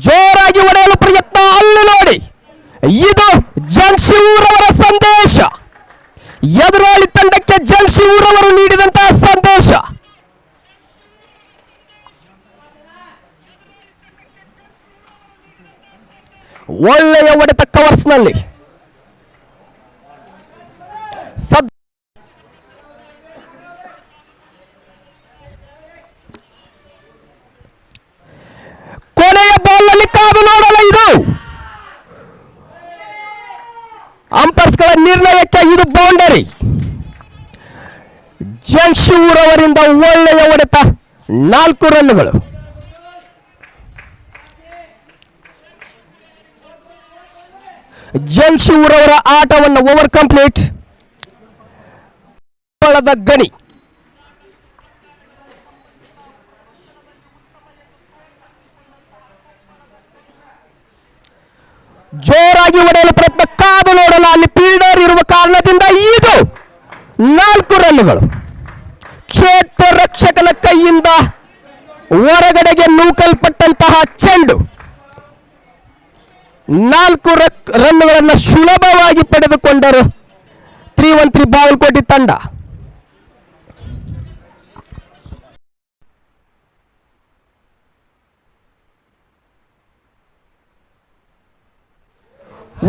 ಜೋರಾಗಿ ಹೊಡೆಯಲು ಪ್ರಯತ್ನ, ಅಲ್ಲಿ ನೋಡಿ, ಇದು ಜಂಕ್ಷೂರವರ ಸಂದೇಶ. ಎದುರಾಳಿ ತಂಡಕ್ಕೆ ಜಂಕ್ಷೂರವರು ನೀಡಿದಂತಹ ಸಂದೇಶ. ಒಳ್ಳೆಯ ಹೊಡೆತ ಕವರ್ಸ್ನಲ್ಲಿ. ಕೊನೆಯ ಬಾಲ್ನಲ್ಲಿ ಕಾದು ನೋಡಲು ಇದು ಅಂಪೈರ್ಸ್ಗಳ ನಿರ್ಣಯಕ್ಕೆ ಇದು ಬೌಂಡರಿ. ಜಂಕ್ಷೂರವರಿಂದ ಒಳ್ಳೆಯ ಹೊಡೆತ, 4 ರನ್ನುಗಳು. ಜಂಕ್ಷೂರವರ ಆಟವನ್ನು ಓವರ್ ಕಂಪ್ಲೀಟ್. ಗಣಿ ಜೋರಾಗಿ ಹೊಡೆಯಲು ಪ್ರಯತ್ನ, ಕಾದು ನೋಡಲು ಅಲ್ಲಿ ಫೀಲ್ಡರ್ ಇರುವ ಕಾರಣದಿಂದ ಇದು 4 ರನ್ನುಗಳು. ಕ್ಷೇತ್ರ ರಕ್ಷಕನ ಕೈಯಿಂದ ಹೊರಗಡೆಗೆ ನೂಕಲ್ಪಟ್ಟಂತಹ ಚೆಂಡು 4 ರನ್ನುಗಳನ್ನು ಸುಲಭವಾಗಿ ಪಡೆದುಕೊಂಡರು 3-1-3 ಬಾಗಲಕೋಟೆ ತಂಡ.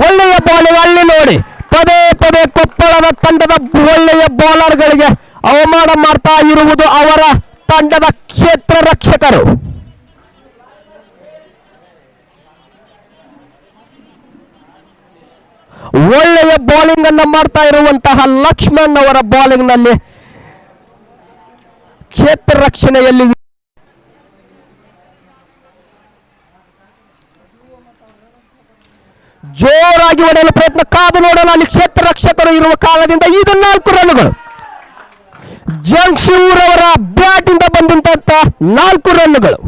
ಒಳ್ಳೆಯ ಬಾಲಿಂಗ್, ಅಲ್ಲಿ ನೋಡಿ, ಪದೇ ಪದೇ ಕೊಪ್ಪಳದ ತಂಡದ ಒಳ್ಳೆಯ ಬೌಲರ್ಗಳಿಗೆ ಅವಮಾನ ಮಾಡ್ತಾ ಇರುವುದು ಅವರ ತಂಡದ ಕ್ಷೇತ್ರ ರಕ್ಷಕರು. ಒಳ್ಳೆಯ ಬೌಲಿಂಗ್ ಅನ್ನು ಮಾಡ್ತಾ ಇರುವಂತಹ ಲಕ್ಷ್ಮಣ್ ಅವರ ಬೌಲಿಂಗ್ ನಲ್ಲಿ ಕ್ಷೇತ್ರ ರಕ್ಷಣೆಯಲ್ಲಿ ಜೋರಾಗಿ ಹೊಡೆಯಲು ಪ್ರಯತ್ನ, ಕಾದು ನೋಡಲು ಅಲ್ಲಿ ಕ್ಷೇತ್ರ ರಕ್ಷಕರು ಇರುವ ಕಾರಣದಿಂದ ಇದು 4 ರನ್ನುಗಳು. ಜಂಕ್ಷೂರ್ ಅವರ ಬ್ಯಾಟ್ ಇಂದ ಬಂದಂತಹ 4 ರನ್ನುಗಳು.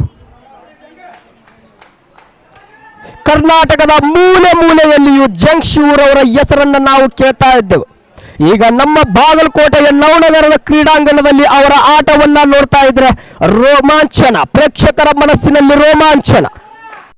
ಕರ್ನಾಟಕದ ಮೂಲೆ ಮೂಲೆಯಲ್ಲಿಯೂ ಜಂಕ್ಷೂರ್ ಅವರ ಹೆಸರನ್ನು ನಾವು ಕೇಳ್ತಾ ಇದ್ದೆವು. ಈಗ ನಮ್ಮ ಬಾಗಲಕೋಟೆಯ ನವನಗರದ ಕ್ರೀಡಾಂಗಣದಲ್ಲಿ ಅವರ ಆಟವನ್ನ ನೋಡ್ತಾ ಇದ್ರೆ ರೋಮಾಂಚನ, ಪ್ರೇಕ್ಷಕರ ಮನಸ್ಸಿನಲ್ಲಿ ರೋಮಾಂಚನ.